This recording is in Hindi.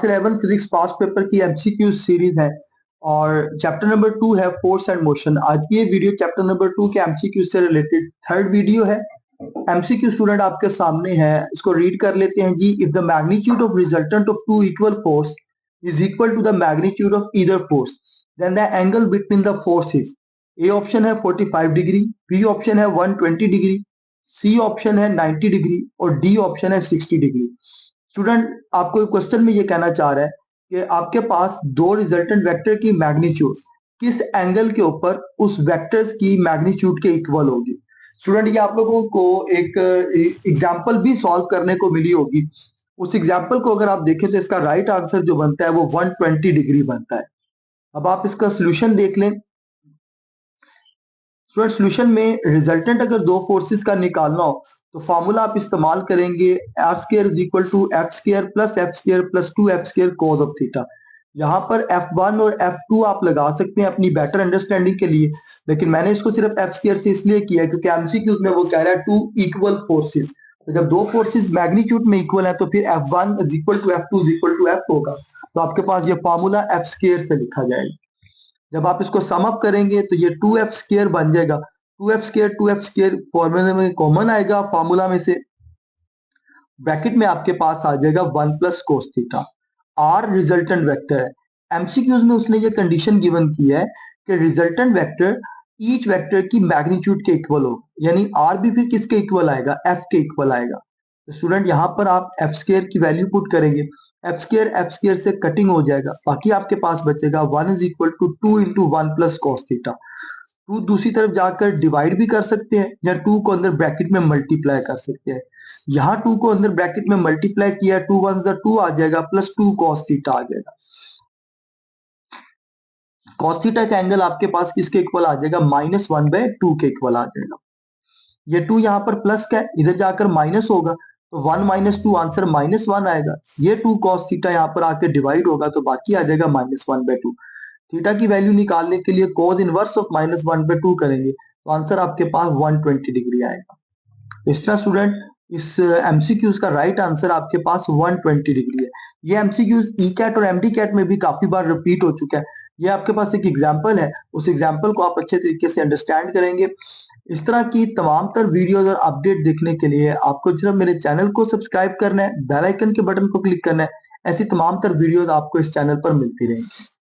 क्लास 11 फिजिक्स पास्ट पेपर की एमसीक्यू सीरीज है और चैप्टर नंबर 2 है फोर्स एंड मोशन। आज की ये वीडियो चैप्टर नंबर 2 के एमसीक्यू से रिलेटेड थर्ड वीडियो है। एमसीक्यू स्टूडेंट आपके सामने है, इसको रीड कर लेते हैं जी। If the magnitude of resultant of two equal force is equal to the magnitude of either force then the angle between the forces. A option है 45 डिग्री, बी ऑप्शन है 120 डिग्री, सी ऑप्शन है 90 डिग्री और डी ऑप्शन है 60 डिग्री। स्टूडेंट आपको क्वेश्चन में ये कहना चाह रहा है कि आपके पास दो रिजल्टेंट वेक्टर की मैग्नीट्यूड किस एंगल के ऊपर उस वेक्टर्स की मैग्नीट्यूड के इक्वल होगी। स्टूडेंट ये आप लोगों को एक एग्जांपल भी सॉल्व करने को मिली होगी। उस एग्जांपल को अगर आप देखें तो इसका राइट आंसर जो बनता है वो 120 डिग्री बनता है। अब आप इसका सोल्यूशन देख लें। स्टूडेंट सोल्यूशन में रिजल्टेंट अगर दो फोर्सेस का निकालना हो तो फॉर्मूला आप इस्तेमाल करेंगे R square is equal to F square plus 2 F square cos of theta. यहाँ पर F1 और F2 आप लगा सकते हैं अपनी बेटर अंडरस्टैंडिंग के लिए, लेकिन मैंने इसको सिर्फ एफ स्क्वायर से इसलिए किया क्योंकि एमसीक्यूज में वो कह रहा है टू इक्वल फोर्सेस। तो जब दो फोर्सेस मैग्नीट्यूड में इक्वल है तो फिर F1 is equal to F2 is equal to F होगा। तो आपके पास ये फॉर्मूला एफ स्क्वायर से लिखा जाएगा। जब आप इसको सम अप करेंगे तो ये 2f स्क्वायर बन जाएगा। 2f स्क्वायर फॉर्मूले में कॉमन आएगा, फॉर्मूला में से ब्रैकेट में आपके पास आ जाएगा 1 plus cos theta. Are resultant vector है। एमसीक्यूज में उसने ये कंडीशन गिवन की है कि रिजल्टेंट वेक्टर ईच वेक्टर की मैग्नीट्यूड के इक्वल हो, यानी आर भी फिर किसके इक्वल आएगा, एफ के इक्वल आएगा। तो स्टूडेंट यहाँ पर आप एफ स्क्वायर की वैल्यू पुट करेंगे, एफ स्क्वायर से कटिंग हो जाएगा, बाकी आपके पास बचेगा 1 is equal to 2 into 1 plus cos theta. 2 दूसरी तरफ जाकर डिवाइड भी कर सकते हैं या 2 को अंदर ब्रैकेट में मल्टीप्लाई कर सकते हैं। यहाँ 2 को अंदर ब्रैकेट में मल्टीप्लाई किया, 2 1 2 आ जाएगा प्लस 2 कॉस थीटा आ जाएगा। कॉस थीटा का एंगल आपके पास किसके इक्वल आ जाएगा, -1/2 के इक्वल आ जाएगा। ये 2 यहाँ पर प्लस का है, इधर जाकर माइनस होगा तो 1 - 2 आंसर -1 आएगा। ये 2 कॉस थीटा यहाँ पर आके डिवाइड होगा तो बाकी आ जाएगा -1/2। थीटा की वैल्यू निकालने के लिए कोस इनवर्स ऑफ -1/2 करेंगे तो आंसर आपके पास 120 डिग्री आएगा। इस तरह स्टूडेंट इस एमसीक्यूज का राइट आंसर आपके पास 120 डिग्री है। ये एमसीक्यूज ई कैट और एमडी कैट में भी काफी बार रिपीट हो चुका है। ये आपके पास एक एग्जाम्पल है, उस एग्जाम्पल को आप अच्छे तरीके से अंडरस्टैंड करेंगे। इस तरह की तमाम तर वीडियोस और अपडेट देखने के लिए आपको सिर्फ मेरे चैनल को सब्सक्राइब करना है, बेल आइकन के बटन को क्लिक करना है। ऐसी तमाम तर वीडियोस आपको इस चैनल पर मिलती रहेंगी।